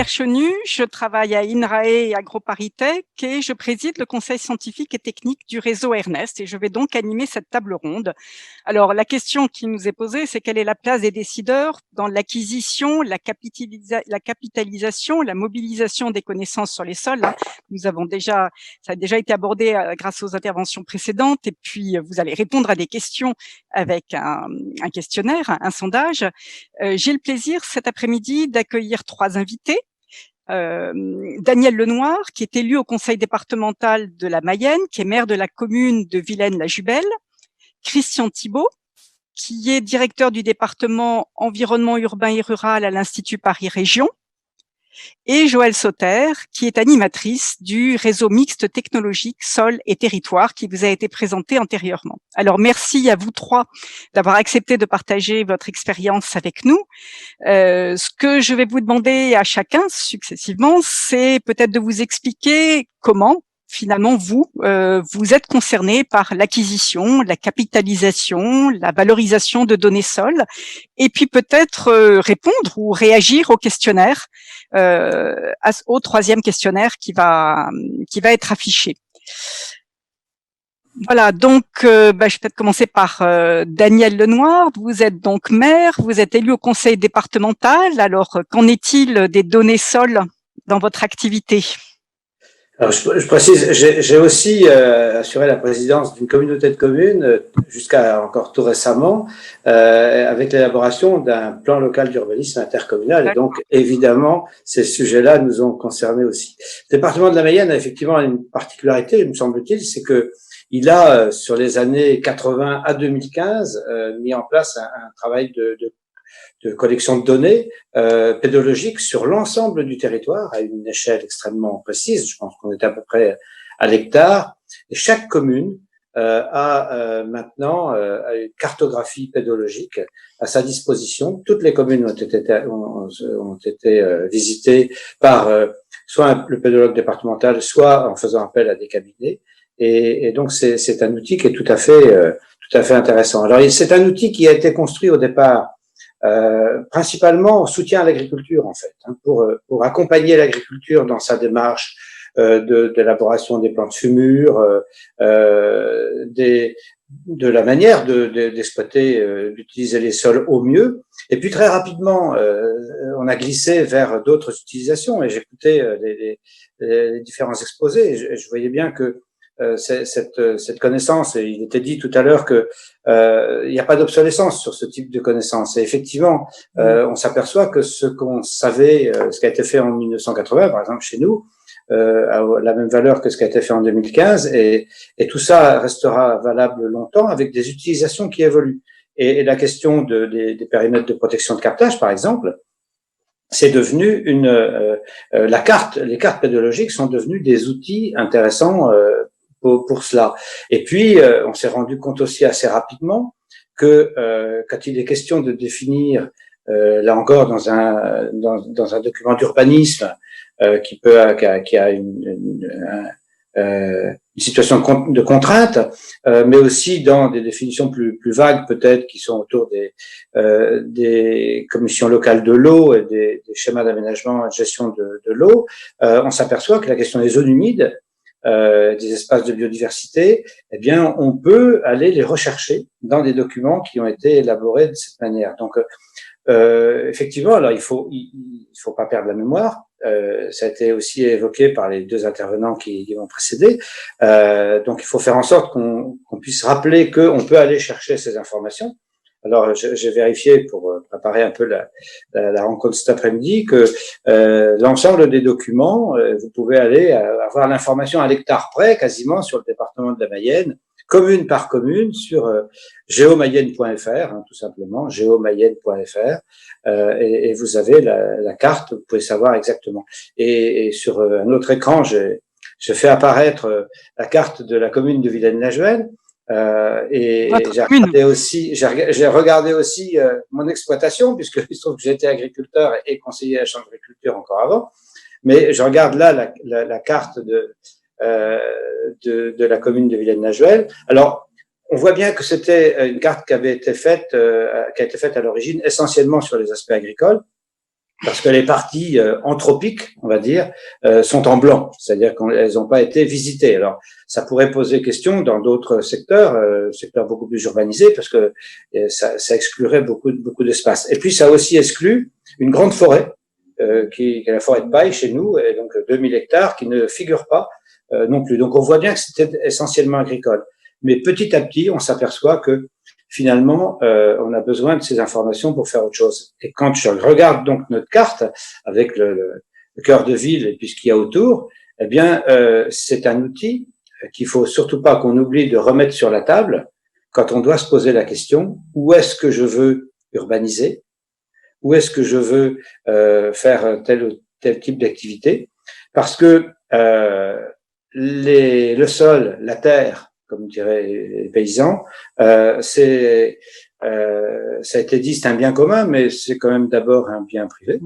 Claire Chenu, je travaille à INRAE et AgroParisTech et je préside le conseil scientifique et technique du réseau Ernest et je vais donc animer cette table ronde. Alors, la question qui nous est posée, c'est quelle est la place des décideurs dans l'acquisition, la capitalisation, la mobilisation des connaissances sur les sols. Ça a déjà été abordé grâce aux interventions précédentes et puis vous allez répondre à des questions avec un questionnaire, un sondage. J'ai le plaisir cet après-midi d'accueillir 3 invités. Daniel Lenoir, qui est élu au conseil départemental de la Mayenne, qui est maire de la commune de Vilaine-la-Jubelle. Christian Thibault, qui est directeur du département environnement urbain et rural à l'Institut Paris Région. Et Joëlle Sauter, qui est animatrice du réseau mixte technologique Sol et Territoire, qui vous a été présenté antérieurement. Alors, merci à vous 3 d'avoir accepté de partager votre expérience avec nous. Ce que je vais vous demander à chacun successivement, c'est peut-être de vous expliquer comment finalement vous êtes concerné par l'acquisition, la capitalisation, la valorisation de données sols, et puis peut-être répondre ou réagir au questionnaire, au 3e questionnaire qui va être affiché. Voilà, donc je vais peut-être commencer par Daniel Lenoir. Vous êtes donc maire, vous êtes élu au conseil départemental. Alors, qu'en est-il des données sols dans votre activité ? Alors, je précise, j'ai aussi assuré la présidence d'une communauté de communes jusqu'à encore tout récemment, avec l'élaboration d'un plan local d'urbanisme intercommunal. Et donc, évidemment, ces sujets-là nous ont concernés aussi. Le département de la Mayenne a effectivement une particularité, me semble-t-il, c'est que il a, sur les années 80 à 2015, mis en place un travail de collection de données pédologiques sur l'ensemble du territoire à une échelle extrêmement précise. Je pense qu'on est à peu près à l'hectare. Et chaque commune a maintenant une cartographie pédologique à sa disposition. Toutes les communes ont été visitées par soit le pédologue départemental, soit en faisant appel à des cabinets. Et donc c'est un outil qui est tout à fait intéressant. Alors c'est un outil qui a été construit au départ principalement en soutien à l'agriculture, en fait, pour accompagner l'agriculture dans sa démarche d'élaboration des plans de fumure, de la manière d'exploiter, d'utiliser les sols au mieux. Et puis très rapidement, on a glissé vers d'autres utilisations. Et j'écoutais les différents exposés. Et je voyais bien que cette connaissance, et il était dit tout à l'heure que il n'y a pas d'obsolescence sur ce type de connaissance. Et effectivement, on s'aperçoit que ce qu'on savait, ce qui a été fait en 1980, par exemple chez nous, a la même valeur que ce qui a été fait en 2015, et tout ça restera valable longtemps avec des utilisations qui évoluent. Et la question des périmètres de protection de captage, par exemple, c'est devenu les cartes pédologiques sont devenues des outils intéressants pour cela. Et puis, on s'est rendu compte aussi assez rapidement que quand il est question de définir, là encore dans un document d'urbanisme qui a une situation de contrainte, mais aussi dans des définitions plus vagues peut-être qui sont autour des commissions locales de l'eau et des schémas d'aménagement et de gestion de l'eau, on s'aperçoit que la question des zones humides, des espaces de biodiversité, eh bien, on peut aller les rechercher dans des documents qui ont été élaborés de cette manière. Donc, effectivement, alors il faut pas perdre la mémoire. Ça a été aussi évoqué par les 2 intervenants qui m'ont précédé. Donc, il faut faire en sorte qu'on puisse rappeler qu'on peut aller chercher ces informations. Alors, j'ai vérifié pour préparer un peu la rencontre cet après-midi que l'ensemble des documents, vous pouvez aller avoir l'information à l'hectare près, quasiment sur le département de la Mayenne, commune par commune, sur geomayenne.fr, tout simplement, geomayenne.fr, et vous avez la carte, vous pouvez savoir exactement. Et sur un autre écran, je fais apparaître la carte de la commune de Vilaine-la-Jubelle. Et j'ai regardé aussi mon exploitation, puisque il se trouve que j'étais agriculteur et conseiller à la chambre d'agriculture encore avant. Mais je regarde là la carte de la commune de Vilaine-la-Jubelle. Alors, on voit bien que c'était une carte qui a été faite à l'origine essentiellement sur les aspects agricoles. parce que les parties anthropiques, on va dire, sont en blanc, c'est-à-dire qu'elles n'ont pas été visitées. Alors, ça pourrait poser question dans d'autres secteurs, secteurs beaucoup plus urbanisés, parce que ça exclurait beaucoup d'espace. Et puis, ça a aussi exclu une grande forêt, qui est la forêt de paille chez nous, et donc 2000 hectares, qui ne figure pas non plus. Donc, on voit bien que c'était essentiellement agricole. Mais petit à petit, on s'aperçoit que finalement, on a besoin de ces informations pour faire autre chose. Et quand je regarde donc notre carte avec le cœur de ville et puis ce qu'il y a autour, eh bien, c'est un outil qu'il faut surtout pas qu'on oublie de remettre sur la table quand on doit se poser la question, où est-ce que je veux urbaniser? Où est-ce que je veux faire tel ou tel type d'activité? Parce que le sol, la terre, comme diraient les paysans, ça a été dit, c'est un bien commun, mais c'est quand même d'abord un bien privé,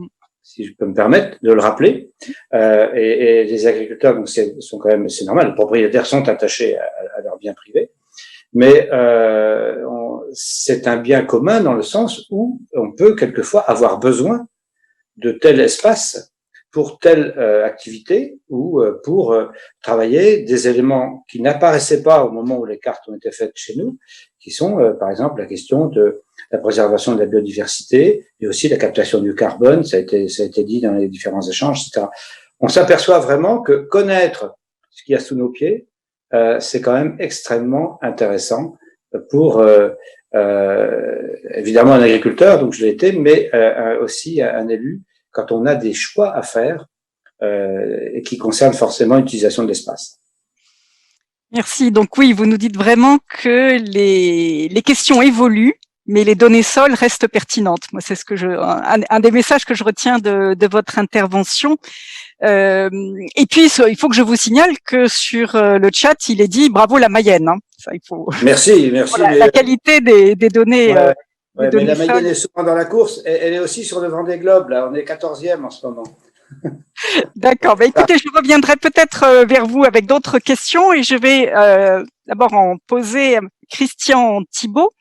si je peux me permettre de le rappeler. Et les agriculteurs, donc sont quand même, c'est normal, les propriétaires sont attachés à leur bien privé, mais c'est un bien commun dans le sens où on peut quelquefois avoir besoin de tel espace pour telle activité ou pour travailler des éléments qui n'apparaissaient pas au moment où les cartes ont été faites chez nous, qui sont par exemple la question de la préservation de la biodiversité et aussi la captation du carbone, ça a été dit dans les différents échanges, etc. On s'aperçoit vraiment que connaître ce qu'il y a sous nos pieds, c'est quand même extrêmement intéressant pour évidemment un agriculteur, donc je l'ai été, mais aussi un élu, quand on a des choix à faire et qui concernent forcément l'utilisation de l'espace. Merci. Donc oui, vous nous dites vraiment que les questions évoluent, mais les données sols restent pertinentes. Moi, c'est un des messages que je retiens de votre intervention. Et puis, il faut que je vous signale que sur le chat, il est dit bravo la Mayenne. Hein. Ça, il faut. Merci. Voilà, la qualité des données. Ouais, mais la Mayenne est souvent dans la course. Elle est aussi sur le Vendée Globe. Là, on est 14e en ce moment. D'accord. Bah, écoutez, je reviendrai peut-être vers vous avec d'autres questions et je vais d'abord en poser Christian Thibault.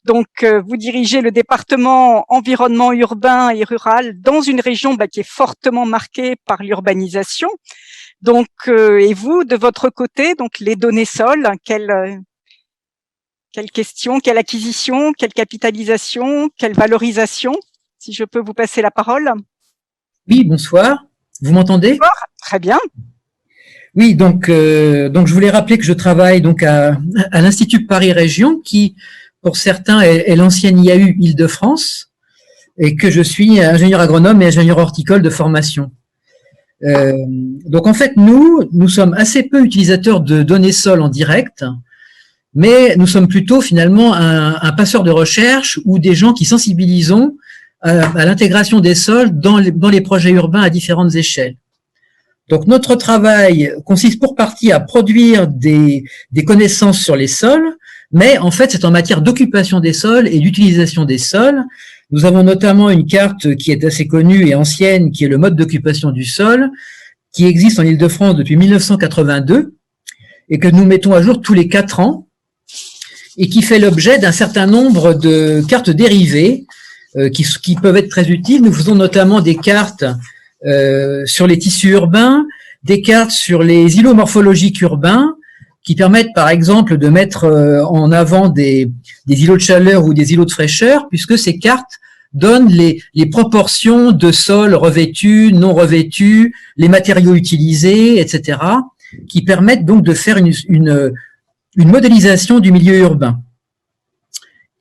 Donc, vous dirigez le département environnement urbain et rural dans une région qui est fortement marquée par l'urbanisation. Donc, et vous, de votre côté, donc les données sols, quelle question, quelle acquisition, quelle capitalisation, quelle valorisation? Si je peux vous passer la parole. Oui, bonsoir. Vous m'entendez? Bonsoir, très bien. Oui, donc je voulais rappeler que je travaille donc à l'Institut Paris Région, qui pour certains est l'ancienne IAU Île-de-France, et que je suis ingénieur agronome et ingénieur horticole de formation. Donc en fait, nous sommes assez peu utilisateurs de données sol en direct, mais nous sommes plutôt finalement un passeur de recherche ou des gens qui sensibilisons à l'intégration des sols dans les projets urbains à différentes échelles. Donc notre travail consiste pour partie à produire des connaissances sur les sols, mais en fait c'est en matière d'occupation des sols et d'utilisation des sols. Nous avons notamment une carte qui est assez connue et ancienne, qui est le mode d'occupation du sol, qui existe en Île-de-France depuis 1982 et que nous mettons à jour tous les 4 ans et qui fait l'objet d'un certain nombre de cartes dérivées qui peuvent être très utiles. Nous faisons notamment des cartes sur les tissus urbains, des cartes sur les îlots morphologiques urbains, qui permettent par exemple de mettre en avant des îlots de chaleur ou des îlots de fraîcheur, puisque ces cartes donnent les proportions de sols revêtus, non revêtus, les matériaux utilisés, etc., qui permettent donc de faire une modélisation du milieu urbain.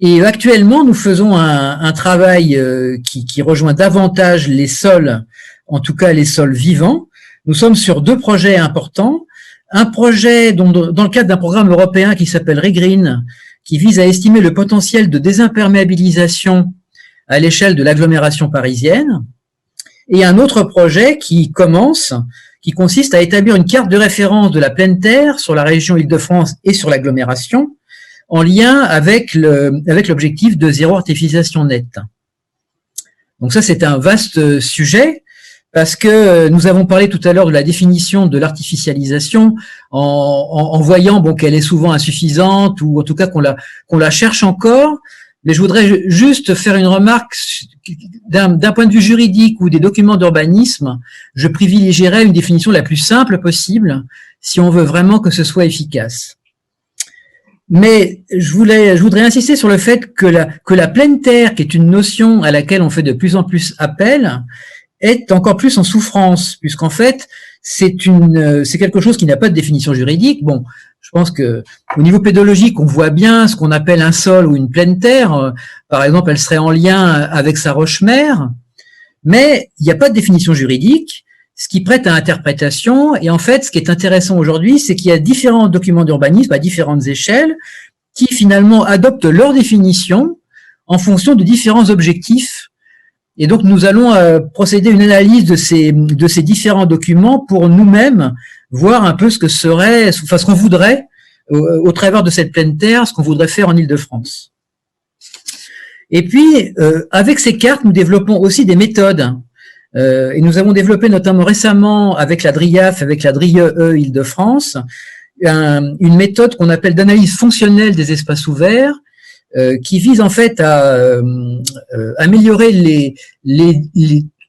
Et actuellement, nous faisons un travail qui rejoint davantage les sols, en tout cas les sols vivants. Nous sommes sur 2 projets importants. Un projet dans le cadre d'un programme européen qui s'appelle ReGreen, qui vise à estimer le potentiel de désimperméabilisation à l'échelle de l'agglomération parisienne. Et un autre projet qui consiste à établir une carte de référence de la pleine terre sur la région Île-de-France et sur l'agglomération, en lien avec l'objectif de zéro artificialisation nette. Donc ça, c'est un vaste sujet, parce que nous avons parlé tout à l'heure de la définition de l'artificialisation en voyant qu'elle est souvent insuffisante, ou en tout cas qu'on la cherche encore, Mais je voudrais juste faire une remarque d'un point de vue juridique ou des documents d'urbanisme. Je privilégierais une définition la plus simple possible si on veut vraiment que ce soit efficace. Mais je voudrais insister sur le fait que la pleine terre, qui est une notion à laquelle on fait de plus en plus appel, est encore plus en souffrance, puisqu'en fait, c'est quelque chose qui n'a pas de définition juridique. Bon, je pense que au niveau pédologique, on voit bien ce qu'on appelle un sol ou une pleine terre. Par exemple, elle serait en lien avec sa roche-mère, mais il n'y a pas de définition juridique, ce qui prête à interprétation. Et en fait, ce qui est intéressant aujourd'hui, c'est qu'il y a différents documents d'urbanisme à différentes échelles qui finalement adoptent leur définition en fonction de différents objectifs. Et donc, nous allons procéder à une analyse de ces différents documents pour nous-mêmes voir un peu ce que serait, enfin, ce qu'on voudrait, au travers de cette pleine terre, ce qu'on voudrait faire en Île-de-France. Et puis, avec ces cartes, nous développons aussi des méthodes. Et nous avons développé notamment récemment avec la DRIAF, avec la DRIE Île-de-France, une méthode qu'on appelle d'analyse fonctionnelle des espaces ouverts, qui vise en fait à améliorer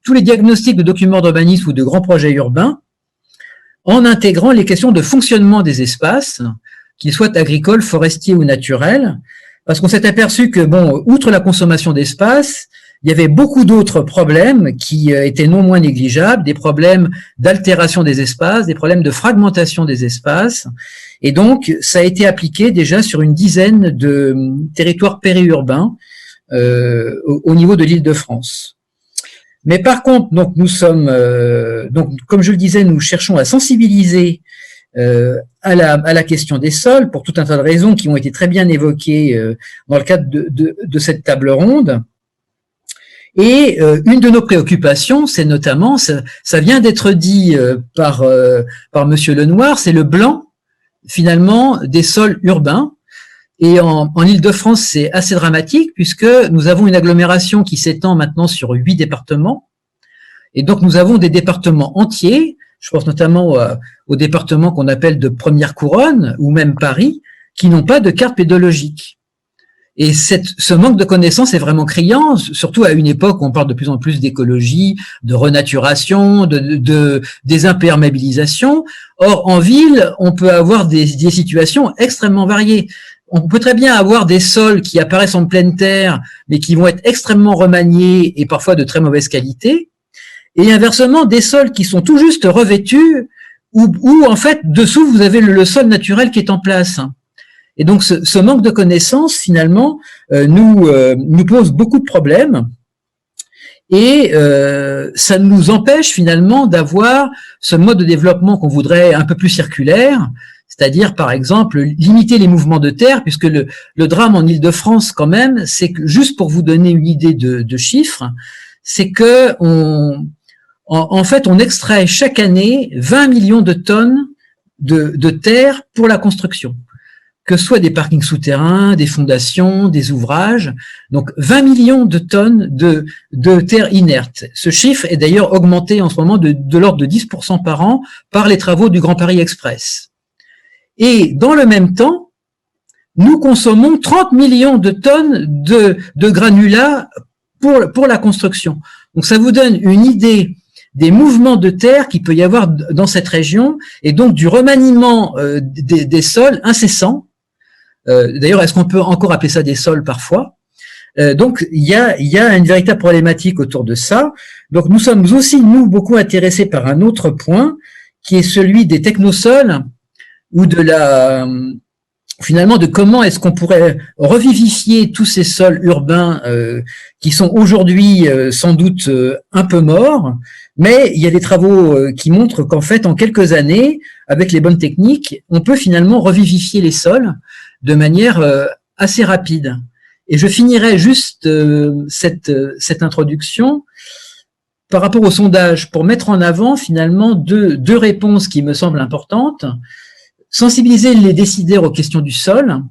tous les diagnostics de documents d'urbanisme ou de grands projets urbains en intégrant les questions de fonctionnement des espaces, qu'ils soient agricoles, forestiers ou naturels, parce qu'on s'est aperçu que, bon, outre la consommation d'espace, il y avait beaucoup d'autres problèmes qui étaient non moins négligeables, des problèmes d'altération des espaces, des problèmes de fragmentation des espaces. Et donc, ça a été appliqué déjà sur une dizaine de territoires périurbains au niveau de l'Île-de-France. Mais par contre, donc nous sommes, donc comme je le disais, nous cherchons à sensibiliser à la question des sols pour tout un tas de raisons qui ont été très bien évoquées dans le cadre de cette table ronde. Et une de nos préoccupations, c'est notamment, ça vient d'être dit par Monsieur Lenoir, c'est le blanc finalement des sols urbains. Et en Île-de-France, c'est assez dramatique puisque nous avons une agglomération qui s'étend maintenant sur 8 départements. Et donc, nous avons des départements entiers. Je pense notamment aux départements qu'on appelle de première couronne ou même Paris, qui n'ont pas de carte pédologique. Et ce manque de connaissances est vraiment criant, surtout à une époque où on parle de plus en plus d'écologie, de renaturation, de désimperméabilisation. Or, en ville, on peut avoir des situations extrêmement variées. On peut très bien avoir des sols qui apparaissent en pleine terre, mais qui vont être extrêmement remaniés et parfois de très mauvaise qualité. Et inversement, des sols qui sont tout juste revêtus, où en fait, dessous, vous avez le sol naturel qui est en place. Et donc, ce manque de connaissances, finalement, nous pose beaucoup de problèmes. Et ça nous empêche, finalement, d'avoir ce mode de développement qu'on voudrait un peu plus circulaire, c'est-à-dire, par exemple, limiter les mouvements de terre, puisque le drame en Île-de-France, quand même, c'est que, juste pour vous donner une idée de chiffres, c'est que en fait, on extrait chaque année 20 millions de tonnes de terre pour la construction, que ce soit des parkings souterrains, des fondations, des ouvrages. Donc, 20 millions de tonnes de terre inerte. Ce chiffre est d'ailleurs augmenté en ce moment de l'ordre de 10% par an par les travaux du Grand Paris Express. Et dans le même temps, nous consommons 30 millions de tonnes de granulats pour la construction. Donc, ça vous donne une idée des mouvements de terre qu'il peut y avoir dans cette région et donc du remaniement des sols incessants. D'ailleurs, est-ce qu'on peut encore appeler ça des sols parfois? Donc, il y a une véritable problématique autour de ça. Donc, nous sommes aussi, nous, beaucoup intéressés par un autre point qui est celui des technosols ou finalement de comment est-ce qu'on pourrait revivifier tous ces sols urbains qui sont aujourd'hui sans doute un peu morts, mais il y a des travaux qui montrent qu'en fait, en quelques années, avec les bonnes techniques, on peut finalement revivifier les sols de manière assez rapide. Et je finirai juste cette introduction par rapport au sondage pour mettre en avant finalement deux réponses qui me semblent importantes. Sensibiliser les décideurs aux questions du sol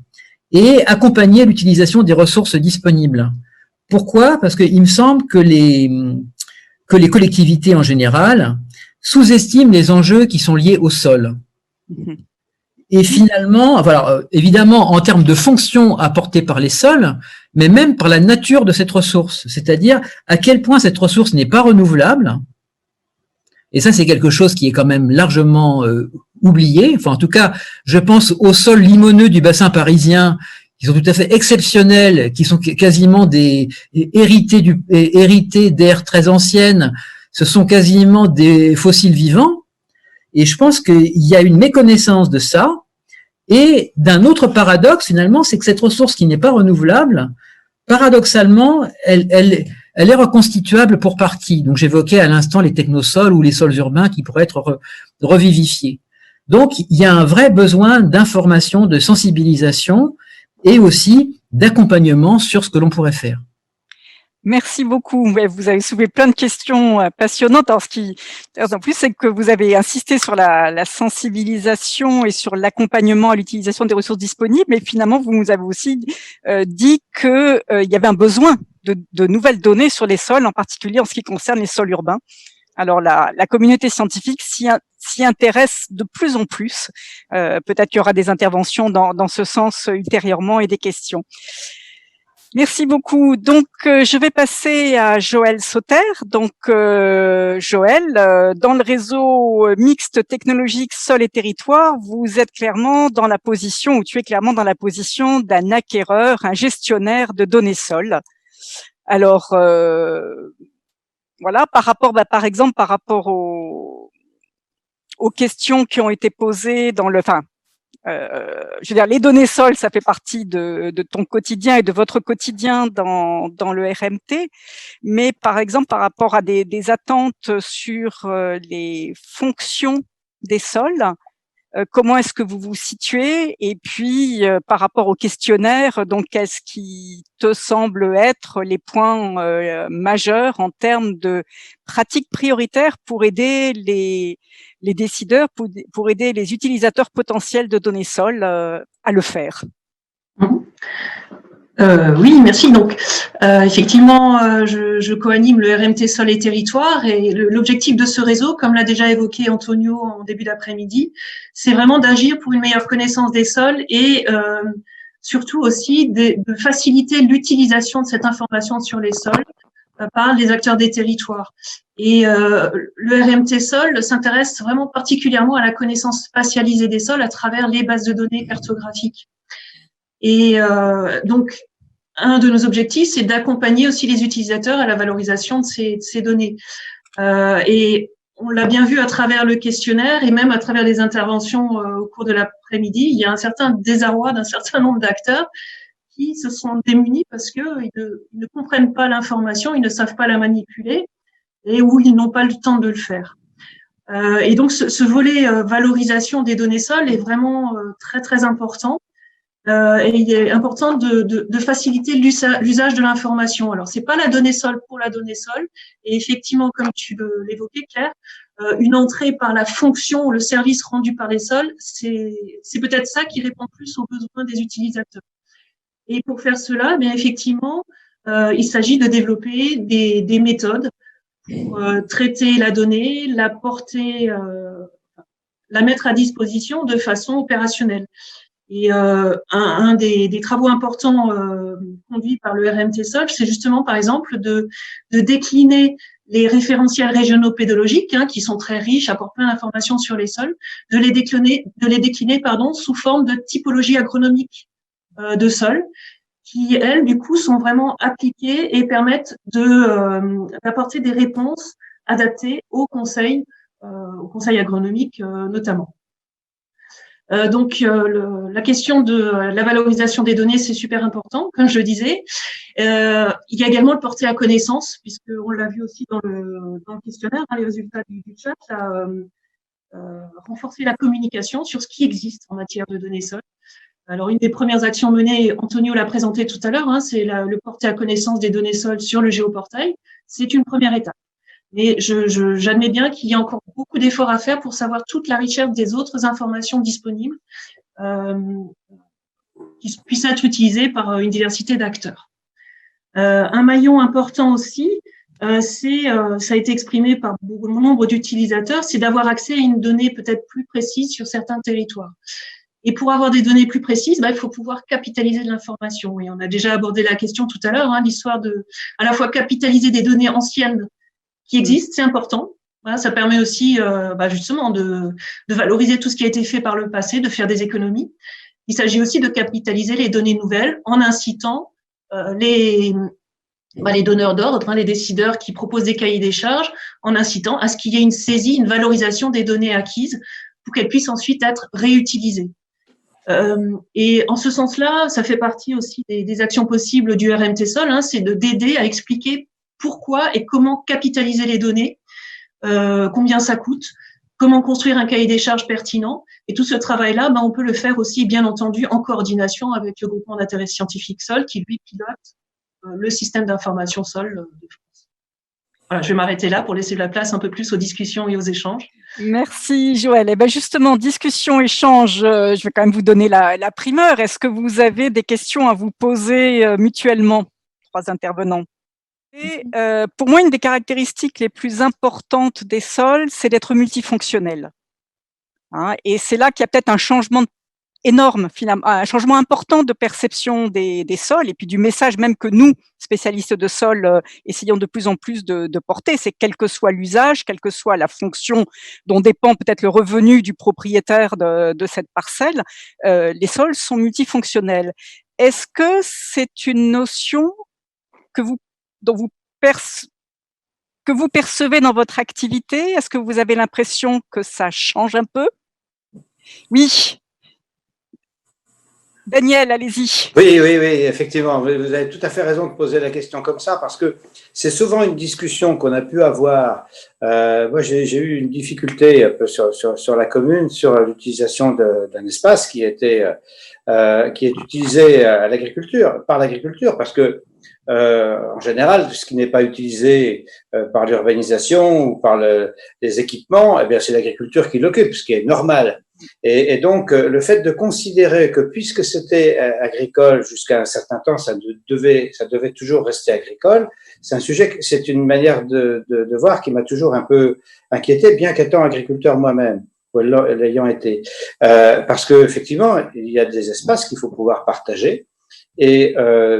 et accompagner l'utilisation des ressources disponibles. Pourquoi? Parce qu'il me semble que les collectivités en général sous-estiment les enjeux qui sont liés au sol. Et finalement, alors, évidemment, en termes de fonctions apportées par les sols, mais même par la nature de cette ressource, c'est-à-dire à quel point cette ressource n'est pas renouvelable. Et ça, c'est quelque chose qui est quand même largement oublié. Enfin, en tout cas, je pense aux sols limoneux du bassin parisien, qui sont tout à fait exceptionnels, qui sont quasiment des hérités d'ères très anciennes. Ce sont quasiment des fossiles vivants. Et je pense qu'il y a une méconnaissance de ça. Et d'un autre paradoxe, finalement, c'est que cette ressource qui n'est pas renouvelable, paradoxalement, elle est reconstituable pour partie. Donc, j'évoquais à l'instant les technosols ou les sols urbains qui pourraient être revivifiés. Donc, il y a un vrai besoin d'information, de sensibilisation et aussi d'accompagnement sur ce que l'on pourrait faire. Merci beaucoup. Vous avez soulevé plein de questions passionnantes. Alors, en plus, c'est que vous avez insisté sur la sensibilisation et sur l'accompagnement à l'utilisation des ressources disponibles. Mais finalement, vous nous avez aussi dit que il y avait un besoin de nouvelles données sur les sols, en particulier en ce qui concerne les sols urbains. Alors, la communauté scientifique s'y intéresse de plus en plus. Peut-être qu'il y aura des interventions dans ce sens ultérieurement et des questions. Merci beaucoup. Donc, je vais passer à Joël Sauter. Donc, Joël, dans le réseau mixte technologique sol et territoire, vous êtes clairement dans la position, ou tu es clairement dans la position d'un acquéreur, un gestionnaire de données sol. Alors, voilà, par exemple, par rapport aux questions qui ont été posées dans je veux dire, les données sol, ça fait partie de ton quotidien et de votre quotidien dans le RMT. Mais par exemple, par rapport à des attentes sur les fonctions des sols, comment est-ce que vous vous situez? Et puis, par rapport au questionnaire, donc, qu'est-ce qui te semble être les points majeurs en termes de pratiques prioritaires pour aider les décideurs, pour aider les utilisateurs potentiels de données sol à le faire? Oui, merci. Donc, effectivement, je co-anime le RMT Sol et Territoire et l'objectif de ce réseau, comme l'a déjà évoqué Antonio en début d'après-midi, c'est vraiment d'agir pour une meilleure connaissance des sols et surtout aussi de faciliter l'utilisation de cette information sur les sols par les acteurs des territoires. Et le RMT Sol s'intéresse vraiment particulièrement à la connaissance spatialisée des sols à travers les bases de données cartographiques. Et donc, un de nos objectifs, c'est d'accompagner aussi les utilisateurs à la valorisation de ces données. Et on l'a bien vu à travers le questionnaire et même à travers les interventions au cours de l'après-midi, il y a un certain désarroi d'un certain nombre d'acteurs qui se sont démunis parce qu'ils ne comprennent pas l'information, ils ne savent pas la manipuler et où ils n'ont pas le temps de le faire. Et donc, ce volet valorisation des données sols est vraiment très, très important. Et il est important de faciliter l'usage de l'information. Alors, c'est pas la donnée sol pour la donnée sol. Et effectivement, comme tu l'évoquais, Claire, une entrée par la fonction ou le service rendu par les sols, c'est peut-être ça qui répond plus aux besoins des utilisateurs. Et pour faire cela, bien effectivement, il s'agit de développer des méthodes pour traiter la donnée, la porter, la mettre à disposition de façon opérationnelle. Et un des travaux importants conduits par le RMT Sol, c'est justement, par exemple, de décliner les référentiels régionaux pédologiques, qui sont très riches, apportent plein d'informations sur les sols, de les décliner, sous forme de typologie agronomique de sol, qui, elles, du coup, sont vraiment appliquées et permettent d'apporter des réponses adaptées au conseil agronomique notamment. Donc, la question de la valorisation des données, c'est super important, comme je le disais. Il y a également le porter à connaissance, puisqu'on l'a vu aussi dans le questionnaire, les résultats du chat, renforcer la communication sur ce qui existe en matière de données sol. Alors, une des premières actions menées, Antonio l'a présenté tout à l'heure, c'est le porter à connaissance des données sol sur le géoportail. C'est une première étape. Mais j'admets bien qu'il y a encore beaucoup d'efforts à faire pour savoir toute la richesse des autres informations disponibles qui puissent être utilisées par une diversité d'acteurs. Un maillon important aussi, ça a été exprimé par bon nombre d'utilisateurs, c'est d'avoir accès à une donnée peut-être plus précise sur certains territoires. Et pour avoir des données plus précises, il faut pouvoir capitaliser de l'information. Et on a déjà abordé la question tout à l'heure, l'histoire de à la fois capitaliser des données anciennes qui existent, c'est important. Voilà, ça permet aussi justement de valoriser tout ce qui a été fait par le passé, de faire des économies. Il s'agit aussi de capitaliser les données nouvelles en incitant les donneurs d'ordre, les décideurs qui proposent des cahiers des charges, en incitant à ce qu'il y ait une saisie, une valorisation des données acquises pour qu'elles puissent ensuite être réutilisées. Et en ce sens-là, ça fait partie aussi des actions possibles du RMT Sol, c'est d'aider à expliquer pourquoi et comment capitaliser les données, combien ça coûte, comment construire un cahier des charges pertinent. Et tout ce travail-là, on peut le faire aussi, bien entendu, en coordination avec le groupement d'intérêt scientifique Sol, qui lui pilote le système d'information Sol de France. Voilà, je vais m'arrêter là pour laisser la place un peu plus aux discussions et aux échanges. Merci Joëlle. Et justement, discussion, échange, je vais quand même vous donner la primeur. Est-ce que vous avez des questions à vous poser mutuellement, 3 intervenants? Et pour moi, une des caractéristiques les plus importantes des sols, c'est d'être multifonctionnel. Et c'est là qu'il y a peut-être un changement énorme, finalement, un changement important de perception des sols et puis du message même que nous, spécialistes de sol, essayons de plus en plus de porter, c'est quel que soit l'usage, quelle que soit la fonction dont dépend peut-être le revenu du propriétaire de cette parcelle, les sols sont multifonctionnels. Est-ce que c'est une notion dont vous percevez dans votre activité? Est-ce que vous avez l'impression que ça change un peu? Oui. Daniel, allez-y. Oui, effectivement, vous avez tout à fait raison de poser la question comme ça, parce que c'est souvent une discussion qu'on a pu avoir. Moi, j'ai eu une difficulté un peu sur la commune, sur l'utilisation d'un espace qui est utilisé à l'agriculture, par l'agriculture, parce que en général, ce qui n'est pas utilisé par l'urbanisation ou par les équipements, eh bien, c'est l'agriculture qui l'occupe, ce qui est normal. Et donc, le fait de considérer que puisque c'était agricole jusqu'à un certain temps, ça devait toujours rester agricole, c'est une manière de voir qui m'a toujours un peu inquiété, bien qu'étant agriculteur moi-même, ou l'ayant été. Parce que effectivement, il y a des espaces qu'il faut pouvoir partager. Et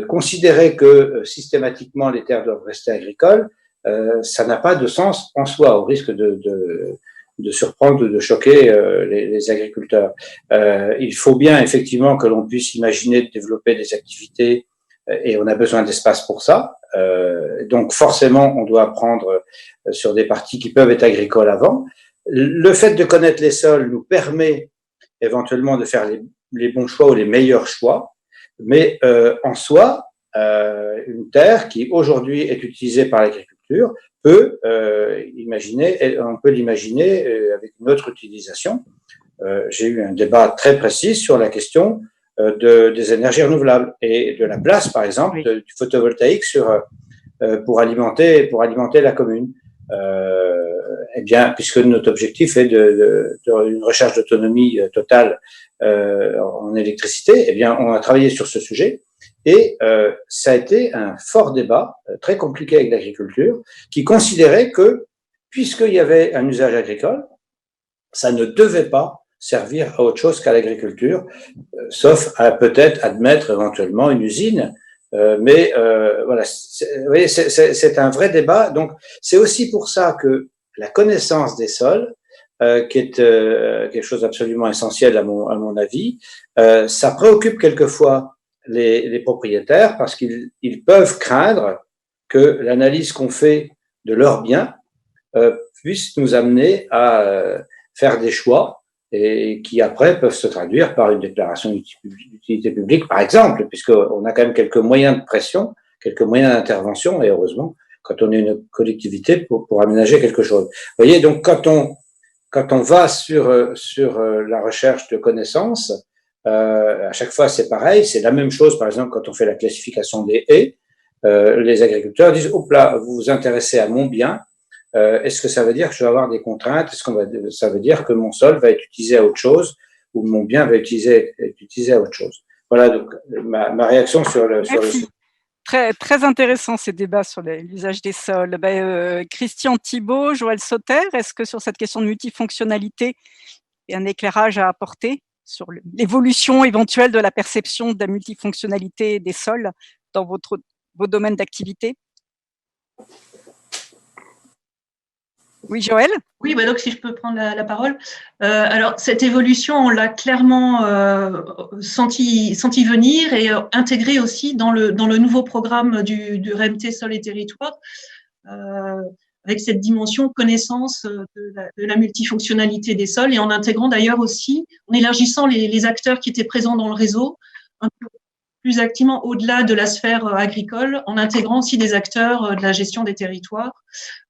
considérer que systématiquement les terres doivent rester agricoles, ça n'a pas de sens en soi, au risque de surprendre ou de choquer les agriculteurs. Il faut bien effectivement que l'on puisse imaginer de développer des activités et on a besoin d'espace pour ça. Donc forcément, on doit prendre sur des parties qui peuvent être agricoles avant. Le fait de connaître les sols nous permet éventuellement de faire les bons choix ou les meilleurs choix. Mais en soi, une terre qui aujourd'hui est utilisée par l'agriculture peut on peut l'imaginer avec une autre utilisation. J'ai eu un débat très précis sur la question des énergies renouvelables et de la place, par exemple, du photovoltaïque pour alimenter la commune. Eh bien, puisque notre objectif est une recherche d'autonomie totale en électricité, eh bien, on a travaillé sur ce sujet et ça a été un fort débat très compliqué avec l'agriculture qui considérait que puisqu'il y avait un usage agricole, ça ne devait pas servir à autre chose qu'à l'agriculture, sauf à peut-être admettre éventuellement une usine. Mais voilà, c'est un vrai débat. Donc, c'est aussi pour ça que la connaissance des sols, qui est quelque chose d'absolument essentiel à mon avis, ça préoccupe quelquefois les propriétaires parce qu'ils peuvent craindre que l'analyse qu'on fait de leurs biens puisse nous amener à faire des choix et qui après peuvent se traduire par une déclaration d'utilité publique, par exemple, puisqu'on a quand même quelques moyens de pression, quelques moyens d'intervention, et heureusement, quand on est une collectivité pour aménager quelque chose. Vous voyez, donc quand on va sur la recherche de connaissances, à chaque fois c'est pareil, c'est la même chose, par exemple, quand on fait la classification des haies, les agriculteurs disent, hop là, vous vous intéressez à mon bien, est-ce que ça veut dire que je vais avoir des contraintes? Est-ce que ça veut dire que mon sol va être utilisé à autre chose ou mon bien va être utilisé à autre chose? Voilà donc ma réaction sur le sujet. Très, très intéressant ces débats sur l'usage des sols. Christian Thibault, Joël Sauter, est-ce que sur cette question de multifonctionnalité, il y a un éclairage à apporter sur l'évolution éventuelle de la perception de la multifonctionnalité des sols dans vos domaines d'activité? Oui, Joël? Oui, bah donc si je peux prendre la parole. Alors, cette évolution, on l'a clairement senti venir et intégrée aussi dans le nouveau programme du RMT Sol et Territoire, avec cette dimension connaissance de la multifonctionnalité des sols et en intégrant d'ailleurs aussi, en élargissant les acteurs qui étaient présents dans le réseau, un peu plus activement au-delà de la sphère agricole, en intégrant aussi des acteurs de la gestion des territoires,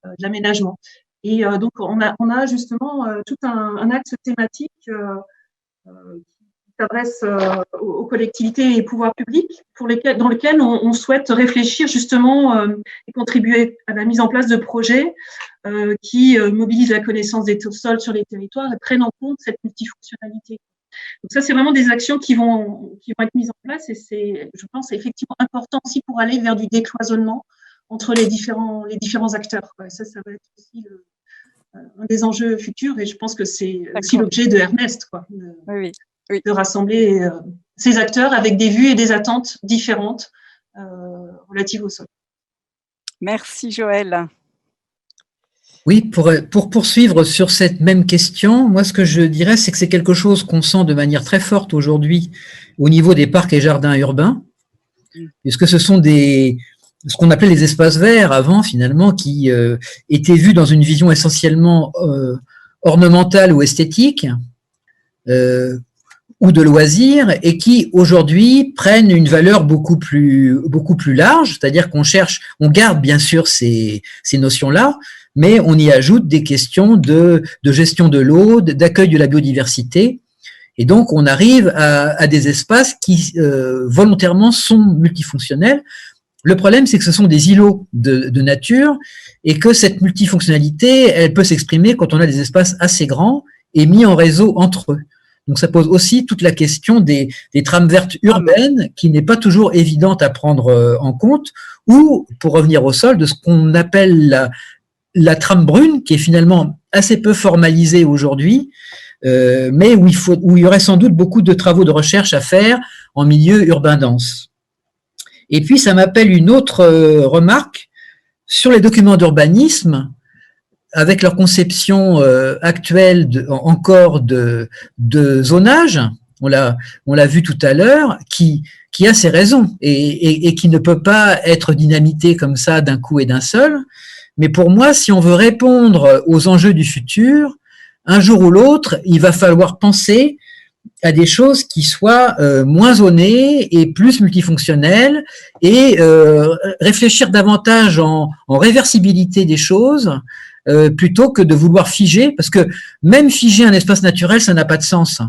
de l'aménagement. Et donc, on a justement tout un axe thématique qui s'adresse aux collectivités et pouvoirs publics dans lesquels on souhaite réfléchir justement et contribuer à la mise en place de projets qui mobilisent la connaissance des sols sur les territoires et prennent en compte cette multifonctionnalité. Donc ça, c'est vraiment des actions qui vont être mises en place et c'est, je pense, effectivement important aussi pour aller vers du décloisonnement entre les différents acteurs, quoi. Et ça va être aussi un des enjeux futurs et je pense que c'est aussi l'objet de Ernest, quoi, de rassembler ces acteurs avec des vues et des attentes différentes relatives au sol. Merci Joël. Oui, pour poursuivre sur cette même question, moi ce que je dirais, c'est que c'est quelque chose qu'on sent de manière très forte aujourd'hui au niveau des parcs et jardins urbains, puisque ce sont ce qu'on appelait les espaces verts avant, finalement, qui étaient vus dans une vision essentiellement ornementale ou esthétique, ou de loisirs, et qui aujourd'hui prennent une valeur beaucoup plus large, c'est-à-dire on garde bien sûr ces notions-là, mais on y ajoute des questions de gestion de l'eau, d'accueil de la biodiversité, et donc on arrive à des espaces qui volontairement sont multifonctionnels. Le problème, c'est que ce sont des îlots de nature et que cette multifonctionnalité, elle peut s'exprimer quand on a des espaces assez grands et mis en réseau entre eux. Donc ça pose aussi toute la question des trames vertes urbaines qui n'est pas toujours évidente à prendre en compte, ou, pour revenir au sol, de ce qu'on appelle la trame brune, qui est finalement assez peu formalisée aujourd'hui, mais où il y aurait sans doute beaucoup de travaux de recherche à faire en milieu urbain dense. Et puis, ça m'appelle une autre remarque sur les documents d'urbanisme, avec leur conception actuelle encore de zonage, on l'a vu tout à l'heure, qui a ses raisons et qui ne peut pas être dynamité comme ça d'un coup et d'un seul. Mais pour moi, si on veut répondre aux enjeux du futur, un jour ou l'autre, il va falloir penser à des choses qui soient moins zonées et plus multifonctionnelles et réfléchir davantage en réversibilité des choses plutôt que de vouloir figer, parce que même figer un espace naturel, ça n'a pas de sens.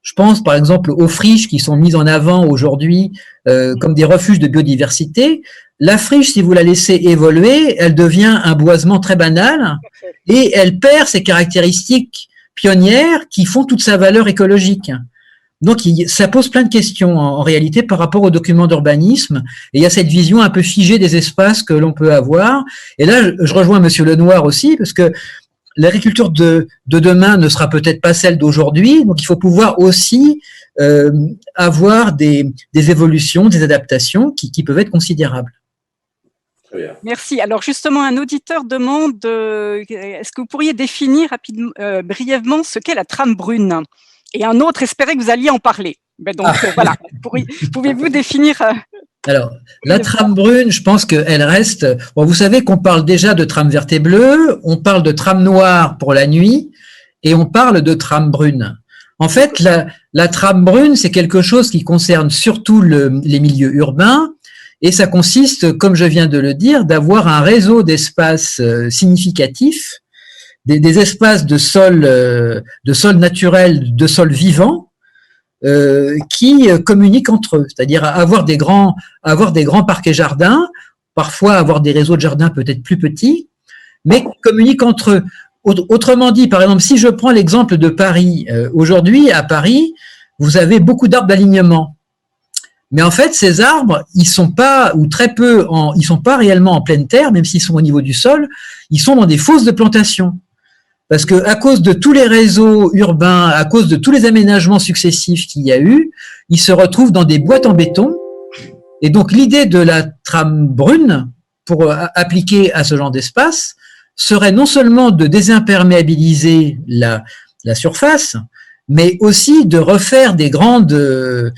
Je pense par exemple aux friches qui sont mises en avant aujourd'hui comme des refuges de biodiversité. La friche, si vous la laissez évoluer, elle devient un boisement très banal et elle perd ses caractéristiques pionnières qui font toute sa valeur écologique. Donc, ça pose plein de questions en réalité par rapport aux documents d'urbanisme. Et il y a cette vision un peu figée des espaces que l'on peut avoir. Et là, je rejoins Monsieur Lenoir aussi, parce que l'agriculture de demain ne sera peut-être pas celle d'aujourd'hui. Donc, il faut pouvoir aussi avoir des évolutions, des adaptations qui peuvent être considérables. Merci. Alors justement, un auditeur demande est-ce que vous pourriez définir brièvement ce qu'est la trame brune? Et un autre espérait que vous alliez en parler. Ben donc voilà, pouvez-vous définir Alors, la trame brune, je pense qu'elle reste… Bon, vous savez qu'on parle déjà de trame verte et bleue, on parle de trame noire pour la nuit, et on parle de trame brune. En fait, la trame brune, c'est quelque chose qui concerne surtout les milieux urbains, et ça consiste, comme je viens de le dire, d'avoir un réseau d'espaces significatifs, des espaces de sol naturel, de sol vivant, qui communiquent entre eux, c'est-à-dire avoir des grands parcs et jardins, parfois avoir des réseaux de jardins peut-être plus petits, mais qui communiquent entre eux. Autrement dit, par exemple, si je prends l'exemple de Paris, aujourd'hui à Paris, vous avez beaucoup d'arbres d'alignement. Mais en fait, ces arbres, ils sont pas, ou très peu, ils sont pas réellement en pleine terre, même s'ils sont au niveau du sol, ils sont dans des fosses de plantation. Parce que à cause de tous les réseaux urbains, à cause de tous les aménagements successifs qu'il y a eu, ils se retrouvent dans des boîtes en béton. Et donc l'idée de la trame brune pour appliquer à ce genre d'espace serait non seulement de désimperméabiliser la surface, mais aussi de refaire des grandes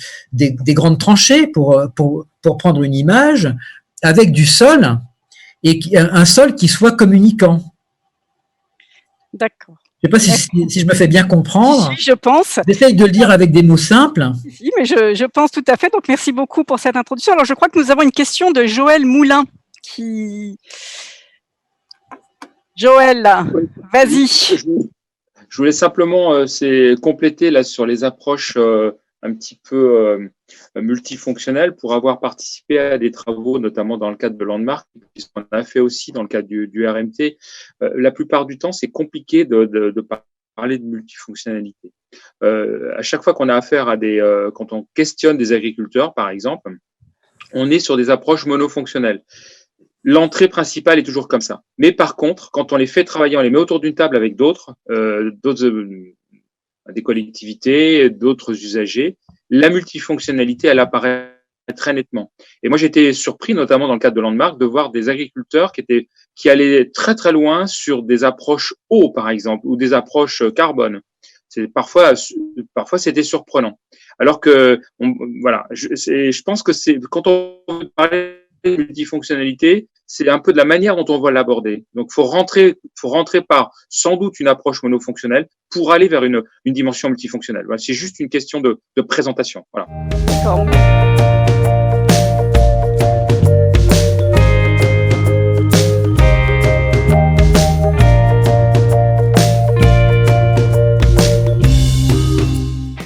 tranchées pour prendre une image avec du sol et un sol qui soit communicant. D'accord. Je ne sais pas si je me fais bien comprendre. Oui, je pense. J'essaye de le dire avec des mots simples. Oui, mais je pense tout à fait. Donc, merci beaucoup pour cette introduction. Alors, je crois que nous avons une question de Joël Moulin. Joël, vas-y. Je voulais simplement compléter là sur les approches un petit peu multifonctionnelles pour avoir participé à des travaux, notamment dans le cadre de Landmark, puisqu'on a fait aussi dans le cadre du RMT. La plupart du temps, c'est compliqué de parler de multifonctionnalité. À chaque fois qu'on a affaire à quand on questionne des agriculteurs, par exemple, on est sur des approches monofonctionnelles. L'entrée principale est toujours comme ça. Mais par contre, quand on les fait travailler, on les met autour d'une table avec d'autres, des collectivités, d'autres usagers, la multifonctionnalité, elle apparaît très nettement. Et moi, j'étais surpris, notamment dans le cadre de Landmark, de voir des agriculteurs qui allaient très très loin sur des approches eau, par exemple, ou des approches carbone. Parfois, c'était surprenant. Alors que, voilà, je pense que quand on parle de multifonctionnalité, c'est un peu de la manière dont on va l'aborder. Donc, faut rentrer par sans doute une approche monofonctionnelle pour aller vers une dimension multifonctionnelle. Voilà, c'est juste une question de présentation. Voilà. D'accord.